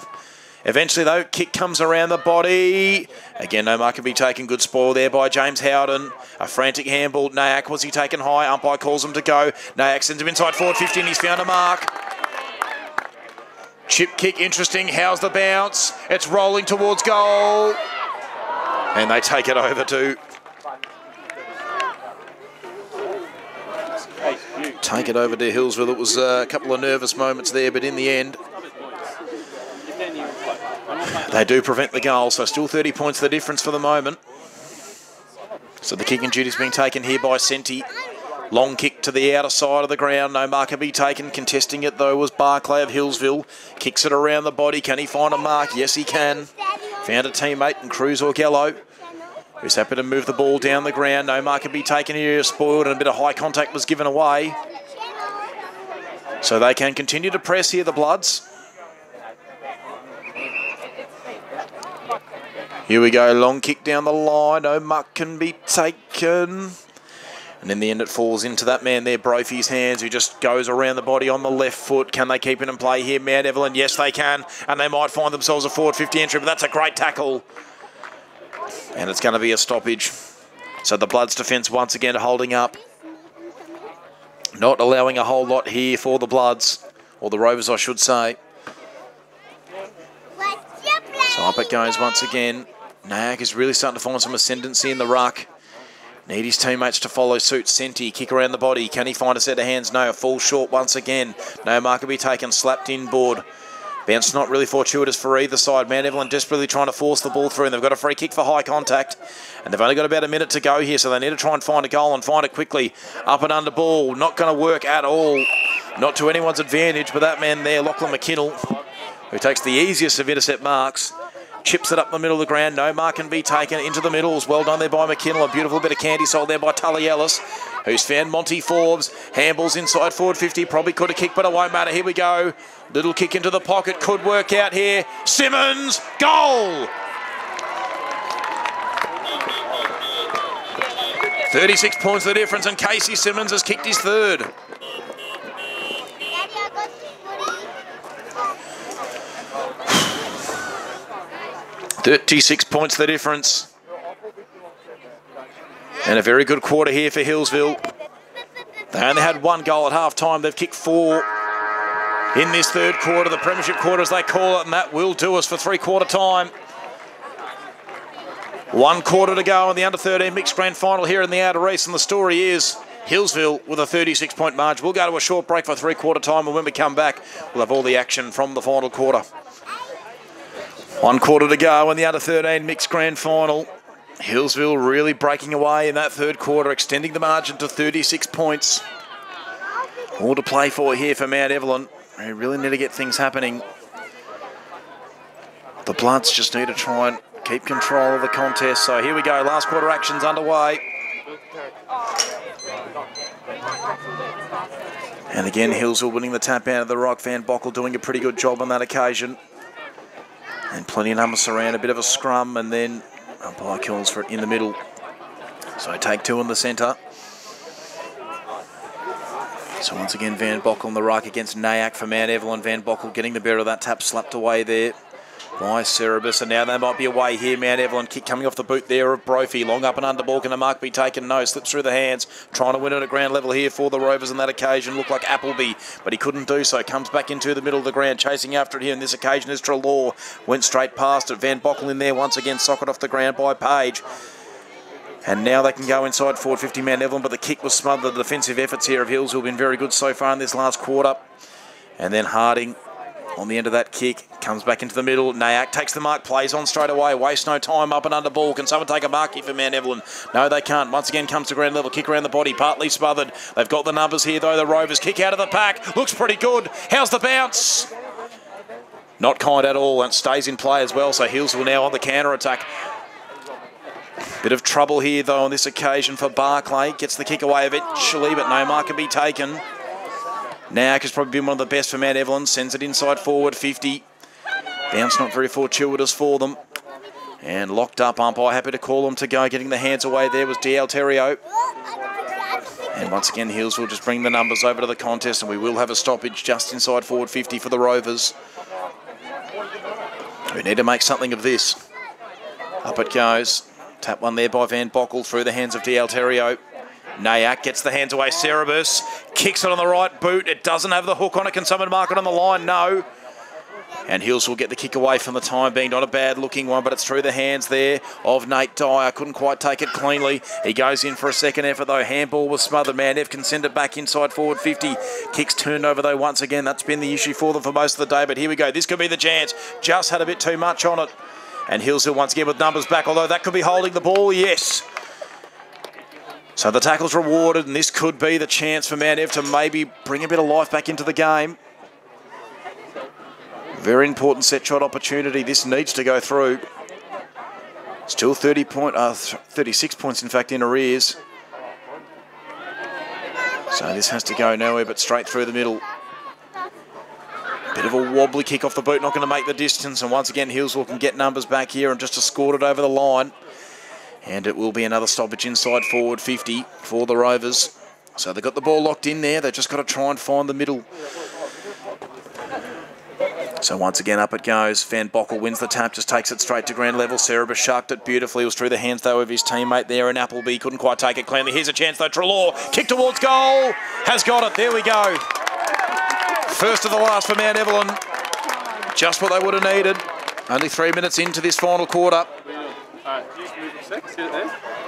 Speaker 2: Eventually, though, kick comes around the body. Again, no mark can be taken. Good spoil there by James Howden. A frantic handball. Nayak, was he taken high? Umpire calls him to go. Nayak sends him inside forward 50, and he's found a mark. Chip kick, interesting. How's the bounce? It's rolling towards goal. And they take it over to... Take it over to Healesville. It was a couple of nervous moments there, but in the end... They do prevent the goal, so still 30 points the difference for the moment. So the kick and duty's being taken here by Senti. Long kick to the outer side of the ground. No mark can be taken. Contesting it, though, was Barclay of Healesville. Kicks it around the body. Can he find a mark? Yes, he can. Found a teammate in Cruz Orgello, who's happy to move the ball down the ground. No mark can be taken here. Spoiled, and a bit of high contact was given away. So they can continue to press here, the Bloods. Here we go, long kick down the line. No mark can be taken. And in the end, it falls into that man there, Brophy's hands, who just goes around the body on the left foot. Can they keep it in play here, Mount Evelyn? Yes, they can. And they might find themselves a forward 50 entry, but that's a great tackle. And it's going to be a stoppage. So the Bloods' defence once again holding up. Not allowing a whole lot here for the Bloods, or the Rovers, I should say. So up it goes once again. Nag is really starting to find some ascendancy in the ruck. Need his teammates to follow suit. Senti, kick around the body. Can he find a set of hands? No, falls short once again. No mark will be taken. Slapped inboard. Bounce not really fortuitous for either side. Mount Evelyn desperately trying to force the ball through, and they've got a free kick for high contact. And they've only got about a minute to go here, so they need to try and find a goal and find it quickly. Up and under ball. Not going to work at all. Not to anyone's advantage, but that man there, Lachlan McKinnell, who takes the easiest of intercept marks, chips it up the middle of the ground. No mark can be taken into the middles. Well done there by McKinnell. A beautiful bit of candy sold there by Tully Ellis, who's found Monty Forbes. Handballs inside forward 50. Probably could have kicked, but it won't matter. Here we go. Little kick into the pocket. Could work out here. Simmons, goal! 36 points the difference, and Casey Simmons has kicked his third. $36 points the difference. And a very good quarter here for Healesville. They only had one goal at half-time. They've kicked 4 in this third quarter, the premiership quarter as they call it, and that will do us for three-quarter time. 1 quarter to go in the under-13 mixed grand final here in the Outer East, and the story is Healesville with a 36-point margin. We'll go to a short break for three-quarter time, and when we come back, we'll have all the action from the final quarter. 1 quarter to go in the under-13 mixed grand final. Healesville really breaking away in that third quarter, extending the margin to 36 points. All to play for here for Mount Evelyn. They really need to get things happening. The Bloods just need to try and keep control of the contest. So here we go, last quarter action's underway. And again, Healesville winning the tap out of the rock. Van Bockel doing a pretty good job on that occasion. And plenty of numbers around, a bit of a scrum, and then umpire calls for it in the middle. So take 2 in the centre. So once again, Van Bockel on the ruck against Nayak for Mount Evelyn. Van Bockel getting the better of that tap, slapped away there by Cerebus. And now they might be away here. Mount Evelyn kick coming off the boot there of Brophy. Long up and under ball. Can a mark be taken? No. Slips through the hands. Trying to win it at ground level here for the Rovers on that occasion. Looked like Appleby, but he couldn't do so. Comes back into the middle of the ground. Chasing after it here on this occasion is Trelaw. Went straight past it. Van Bockel in there once again. Socket off the ground by Page. And now they can go inside forward 50 Mount Evelyn, but the kick was smothered. The defensive efforts here of Healesville have been very good so far in this last quarter. And then Harding on the end of that kick comes back into the middle. Nayak takes the mark, plays on straight away. Wastes no time, up and under ball. Can someone take a mark here for Mount Evelyn? No, they can't. Once again comes to ground level. Kick around the body, partly smothered. They've got the numbers here though. The Rovers kick out of the pack. Looks pretty good. How's the bounce? Not kind at all, and stays in play as well. So Healesville now on the counter attack. Bit of trouble here, though, on this occasion for Barclay. Gets the kick away eventually, but no mark can be taken. Nayak has probably been one of the best for Mount Evelyn. Sends it inside forward, 50. Bounce not very fortuitous for them. And locked up umpire, happy to call them to go. Getting the hands away there was DL Terrio. And once again, Healesville just bring the numbers over to the contest, and we will have a stoppage just inside forward 50 for the Rovers. We need to make something of this. Up it goes. Tap one there by Van Bockel through the hands of DL Terrio. Nayak gets the hands away. Cerebus kicks it on the right boot. It doesn't have the hook on it. Can someone mark it on the line? No. And Hills will get the kick away from the time being. Not a bad looking one, but it's through the hands there of Nate Dyer. Couldn't quite take it cleanly. He goes in for a second effort though. Handball was smothered. Manev can send it back inside forward 50. Kicks turned over though once again. That's been the issue for them for most of the day, but here we go. This could be the chance. Just had a bit too much on it. And Healesville once again with numbers back, although that could be holding the ball, yes. So the tackle's rewarded, and this could be the chance for Mount Ev to maybe bring a bit of life back into the game. Very important set shot opportunity. This needs to go through. Still 36 points, in fact, in arrears. So this has to go nowhere but straight through the middle. Bit of a wobbly kick off the boot, not going to make the distance. And once again, Healesville can get numbers back here and just escort it over the line. And it will be another stoppage inside forward 50 for the Rovers. So they've got the ball locked in there. They've just got to try and find the middle. So once again, up it goes. Van Bockel wins the tap, just takes it straight to ground level. Cerebus sharked it beautifully. It was through the hands, though, of his teammate there, and Appleby couldn't quite take it cleanly. Here's a chance, though. Trelaw, kick towards goal. Has got it. There we go. First of the last for Mount Evelyn. Just what they would have needed. Only 3 minutes into this final quarter.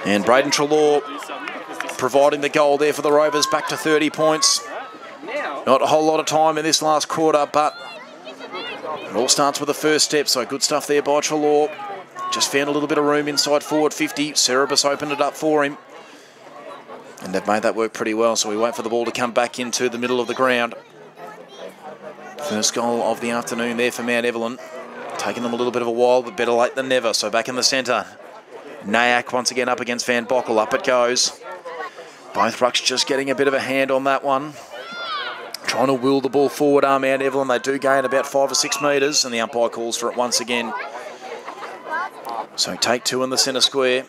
Speaker 2: And Braden Trelaw providing the goal there for the Rovers, back to 30 points. Not a whole lot of time in this last quarter, but it all starts with the first step, so good stuff there by Trelaw. Just found a little bit of room inside forward 50. Cerebus opened it up for him. And they've made that work pretty well, so we wait for the ball to come back into the middle of the ground. First goal of the afternoon there for Mount Evelyn. Taking them a little bit of a while, but better late than never. So back in the centre. Nayak once again up against Van Bockel. Up it goes. Both rucks just getting a bit of a hand on that one. Trying to wheel the ball forward, Mount Evelyn. They do gain about 5 or 6 metres, and the umpire calls for it once again. So take two in the centre square.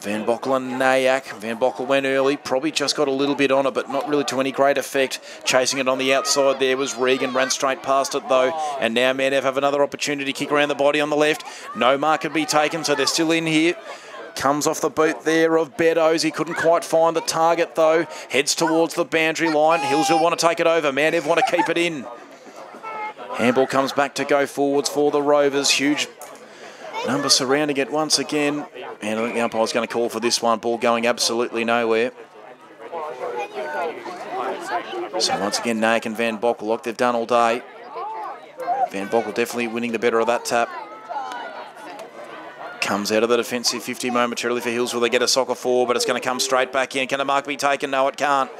Speaker 2: Van Bockel and Nayak. Van Bockel went early, probably just got a little bit on it, but not really to any great effect. Chasing it on the outside there was Regan, ran straight past it though, and now Mount Ev have another opportunity to kick around the body on the left. No mark can be taken, so they're still in here. Comes off the boot there of Beddoes. He couldn't quite find the target though. Heads towards the boundary line. Healesville want to take it over. Mount Ev want to keep it in. Handball comes back to go forwards for the Rovers. Huge number surrounding it once again. And I think the umpire's going to call for this one. Ball going absolutely nowhere. So once again, Nayak and Van Bockel, like they've done all day. Van Bockel definitely winning the better of that tap. Comes out of the defensive 50 momentarily for Healesville. They get a soccer for, but it's going to come straight back in. Can a mark be taken? No, it can't.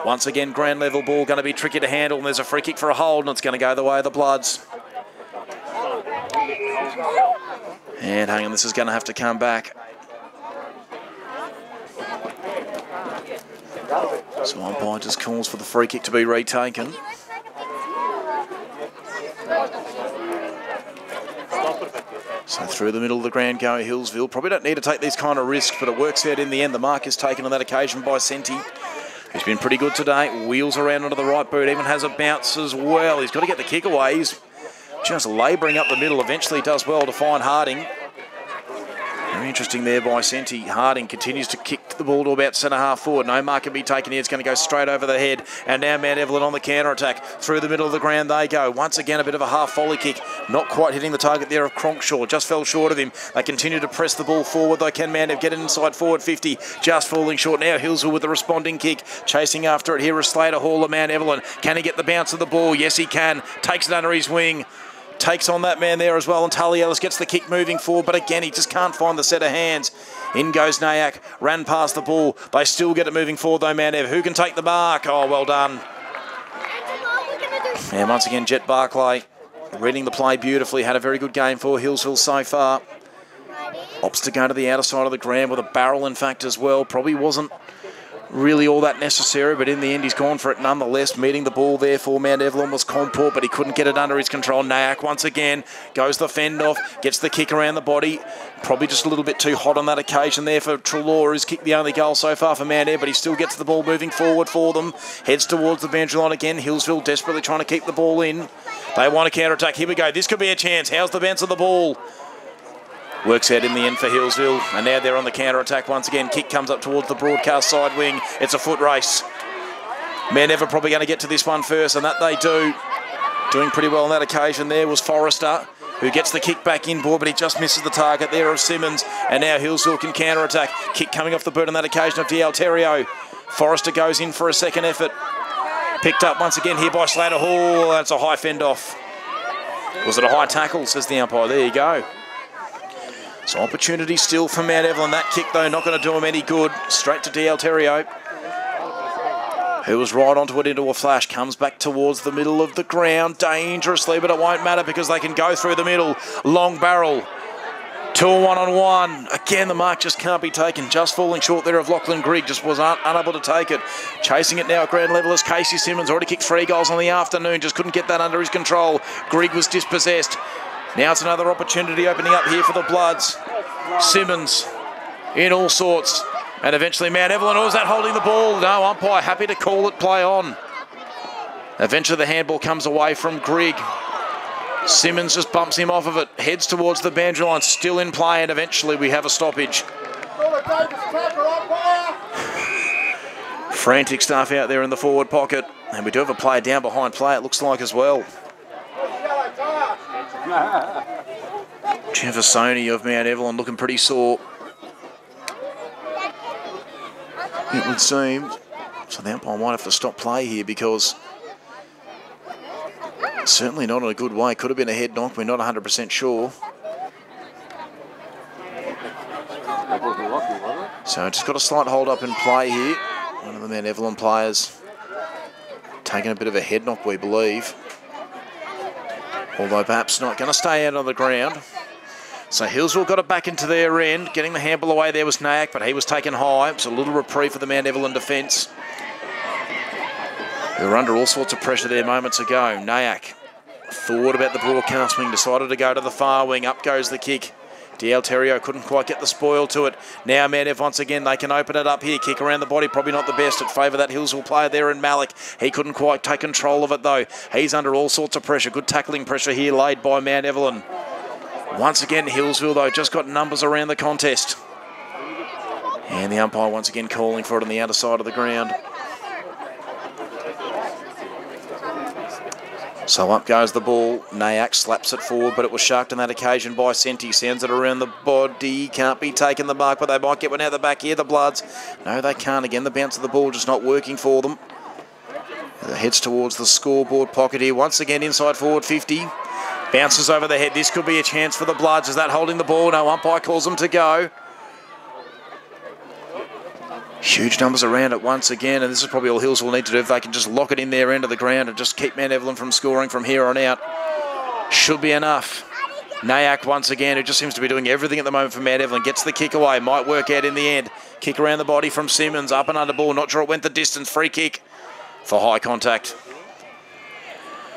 Speaker 2: Once again, ground level ball going to be tricky to handle, and there's a free kick for a hold, and it's going to go the way of the Bloods. And hang on, this is going to have to come back. So umpire just calls for the free kick to be retaken. So through the middle of the ground go Healesville. Probably don't need to take these kind of risks, but it works out in the end. The mark is taken on that occasion by Senti, who's been pretty good today. Wheels around onto the right boot, even has a bounce as well. He's got to get the kick away. He's just labouring up the middle. Eventually does well to find Harding. Very interesting there by Senti. Harding continues to kick the ball to about centre-half forward. No mark can be taken here. It's going to go straight over the head. And now Mount Evelyn on the counter-attack. Through the middle of the ground they go. Once again, a bit of a half-volley kick. Not quite hitting the target there of Cronkshaw. Just fell short of him. They continue to press the ball forward, though. Can Mount Ev get it inside forward 50? Just falling short. Now Healesville with the responding kick. Chasing after it here is Slater Hall of Mount Evelyn. Can he get the bounce of the ball? Yes, he can. Takes it under his wing. Takes on that man there as well, and Tully Ellis gets the kick moving forward, but again, he just can't find the set of hands. In goes Nayak, ran past the ball. They still get it moving forward though, Mount Ev. Who can take the mark? Oh, well done. And once again, Jet Barclay reading the play beautifully. Had a very good game for Healesville so far. Opts to go to the outer side of the ground with a barrel, in fact, as well. Probably wasn't really all that necessary, but in the end he's gone for it nonetheless. Meeting the ball there for Mount Evelyn was Comport, but he couldn't get it under his control. Nayak once again goes the fend off, gets the kick around the body. Probably just a little bit too hot on that occasion there for Trelaw, who's kicked the only goal so far for Mount Ev, but he still gets the ball moving forward for them. Heads towards the boundary line again. Healesville desperately trying to keep the ball in. They want to counter-attack. Here we go. This could be a chance. How's the bounce of the ball? Works out in the end for Healesville, and now they're on the counter-attack once again. Kick comes up towards the broadcast side wing. It's a foot race. Mount Ev are probably going to get to this one first, and that they do. Doing pretty well on that occasion there was Forrester, who gets the kick back inboard, but he just misses the target there of Simmons, and now Healesville can counter-attack. Kick coming off the boot on that occasion of D'Alterio. Forrester goes in for a second effort. Picked up once again here by Slater Hall. That's a high fend off. Was it a high tackle, says the umpire. There you go. So opportunity still for Mount Evelyn. That kick, though, not going to do him any good. Straight to D'Alterio, who was right onto it into a flash. Comes back towards the middle of the ground dangerously, but it won't matter because they can go through the middle. Long barrel to a one-on-one. Again, the mark just can't be taken. Just falling short there of Lachlan Grigg. Just was unable to take it. Chasing it now at ground level is Casey Simmons. Already kicked 3 goals on the afternoon. Just couldn't get that under his control. Grigg was dispossessed. Now it's another opportunity opening up here for the Bloods. Simmons in all sorts. And eventually Mount Evelyn, or is that holding the ball? No, umpire happy to call it play on. Eventually the handball comes away from Grigg. Simmons just bumps him off of it, heads towards the boundary line, still in play, and eventually we have a stoppage. Frantic stuff out there in the forward pocket, and we do have a player down behind play, it looks like, as well. Jeffersoni of Mount Evelyn looking pretty sore, it would seem. So the umpire might have to stop play here because certainly not in a good way. Could have been a head knock, we're not 100% sure. So just got a slight hold up in play here. One of the Mount Evelyn players taking a bit of a head knock, we believe. Although perhaps not going to stay out on the ground. So Healesville got it back into their end. Getting the handball away there was Nayak, but he was taken high. It was a little reprieve for the Mount Evelyn defence. They were under all sorts of pressure there moments ago. Nayak thought about the broadcast wing, decided to go to the far wing. Up goes the kick. D'Alterio couldn't quite get the spoil to it. Now Mount Ev once again, they can open it up here. Kick around the body, probably not the best. At favour that Healesville player there in Malik. He couldn't quite take control of it though. He's under all sorts of pressure. Good tackling pressure here laid by Mount Evelyn. Once again, Healesville though just got numbers around the contest. And the umpire once again calling for it on the outer side of the ground. So up goes the ball. Nayak slaps it forward, but it was sharked on that occasion by Senti. Sends it around the body. Can't be taken the mark, but they might get one out the back here, the Bloods. No, they can't. Again, the bounce of the ball just not working for them. It heads towards the scoreboard pocket here. Once again, inside forward 50. Bounces over the head. This could be a chance for the Bloods. Is that holding the ball? No, umpire calls them to go. Huge numbers around it once again, and this is probably all Hills will need to do if they can just lock it in their end of the ground and just keep Mount Evelyn from scoring from here on out. Should be enough. Nayak once again, who just seems to be doing everything at the moment for Mount Evelyn, gets the kick away, might work out in the end. Kick around the body from Simmons, up and under ball, not sure it went the distance, free kick for high contact.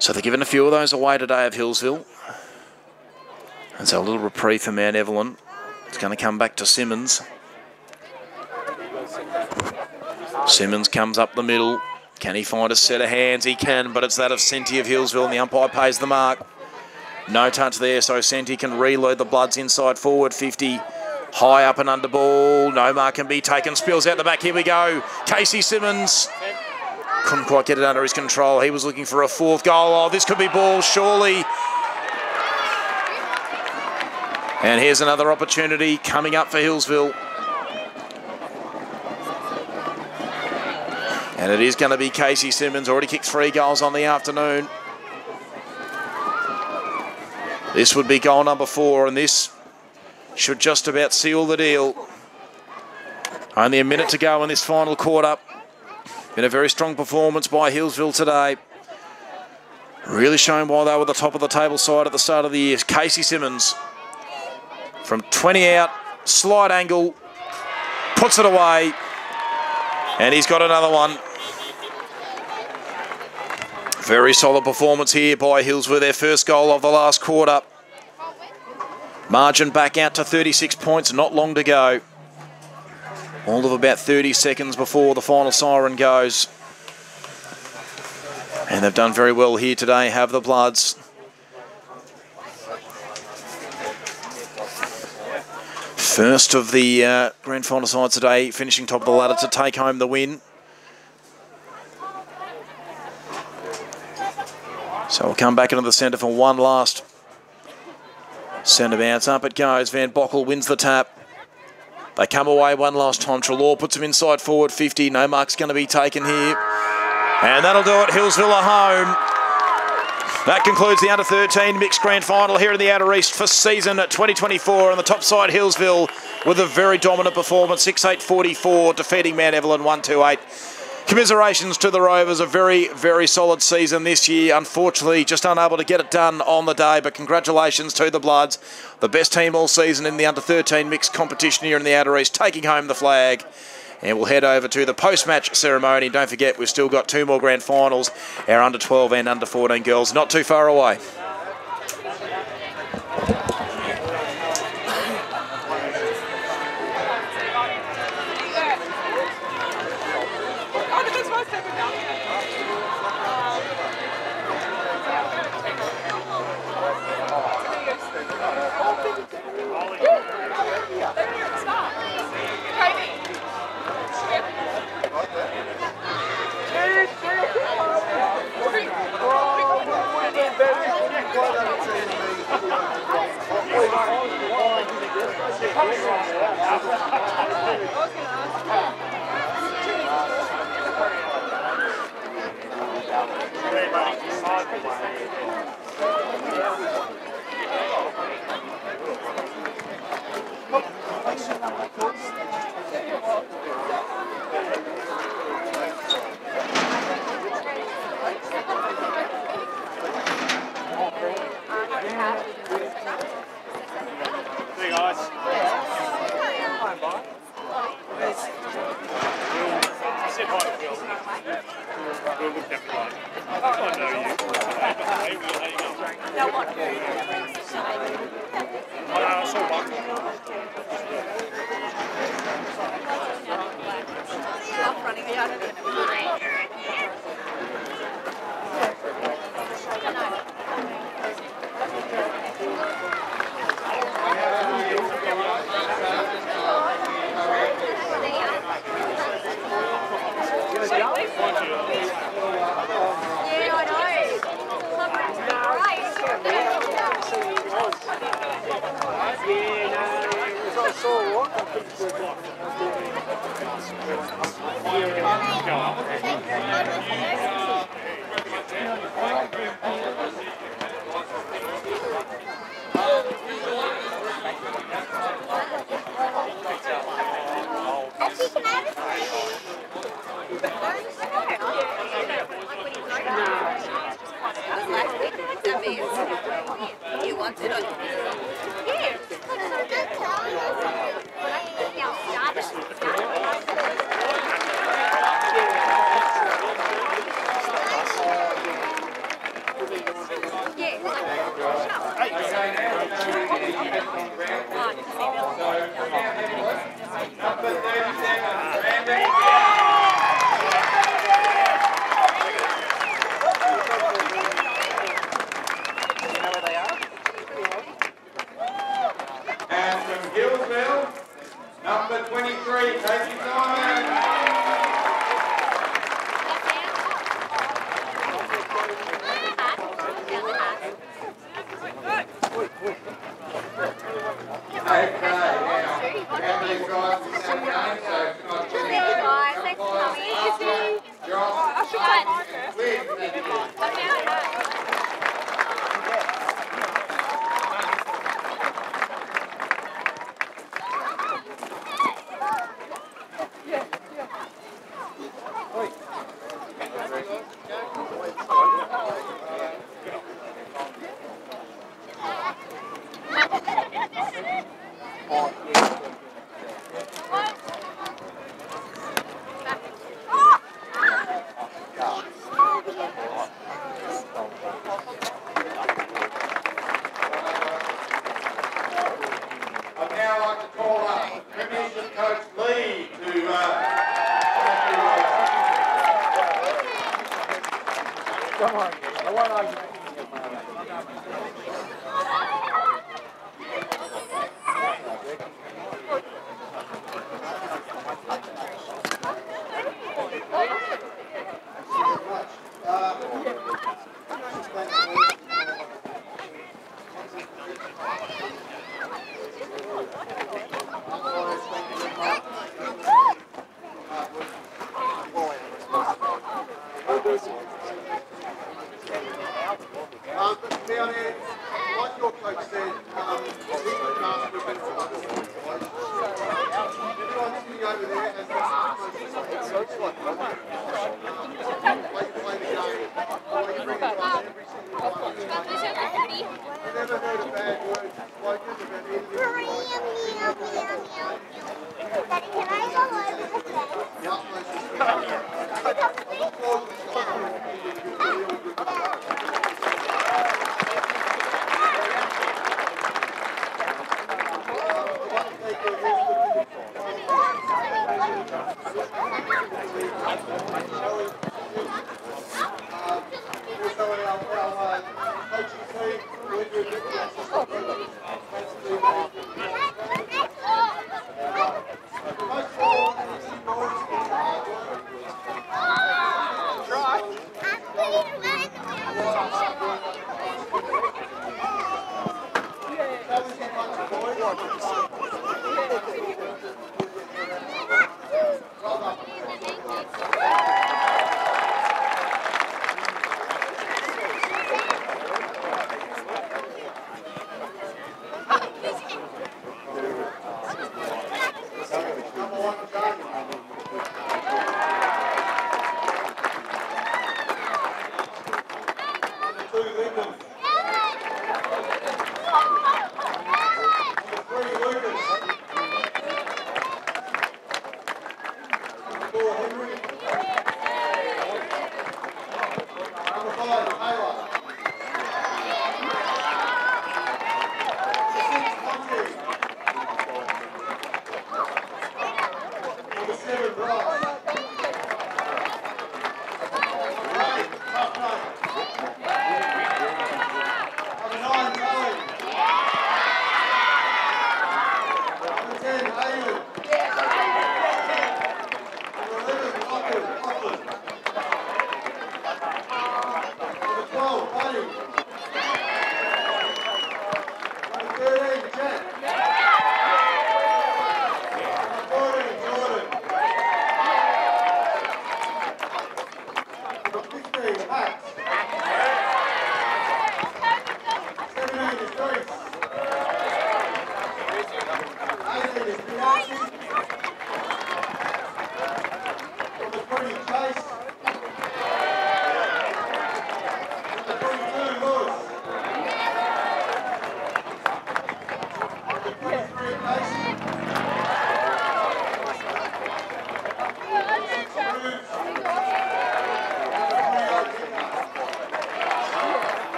Speaker 2: So they're giving a few of those away today of Healesville. And so a little reprieve for Mount Evelyn. It's going to come back to Simmons. Simmons comes up the middle. Can he find a set of hands? He can, but it's that of Senti of Healesville, and the umpire pays the mark. No touch there, so Senti can reload the Bloods inside forward 50. High up and under ball. No mark can be taken. Spills out the back. Here we go. Casey Simmons. Couldn't quite get it under his control. He was looking for a fourth goal. Oh, this could be ball, surely. And here's another opportunity coming up for Healesville. And it is going to be Casey Simmons, already kicked 3 goals on the afternoon. This would be goal number 4, and this should just about seal the deal. Only a minute to go in this final quarter. Been a very strong performance by Healesville today. Really showing why they were the top of the table side at the start of the year. Casey Simmons from 20 out, slight angle, puts it away, and he's got another one. Very solid performance here by Hills with their first goal of the last quarter. Margin back out to 36 points, not long to go. All of about 30 seconds before the final siren goes. And they've done very well here today, have the Bloods. First of the grand final side today, finishing top of the ladder to take home the win. So we'll come back into the centre for one last centre bounce. Up it goes. Van Bockel wins the tap. They come away one last time. Trelaw puts them inside forward 50. No mark's going to be taken here. And that'll do it. Healesville are home. That concludes the under-13 mixed grand final here in the Outer East for season 2024. On the top side, Healesville with a very dominant performance, 6-8-44, defeating Mount Evelyn 1-2-8. Commiserations to the Rovers, a very, very solid season this year. Unfortunately, just unable to get it done on the day, but congratulations to the Bloods, the best team all season in the under-13 mixed competition here in the Outer East, taking home the flag. And we'll head over to the post-match ceremony. Don't forget, we've still got 2 more grand finals, our under-12 and under-14 girls, not too far away.
Speaker 1: And from Healesville, number 23, Casey Simon. down there, like your coach said, he's looking after a better situation. Everyone sitting over there has got play the game, the way you bring it on every single one. I've never heard a bad word spoken about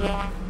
Speaker 3: Yeah.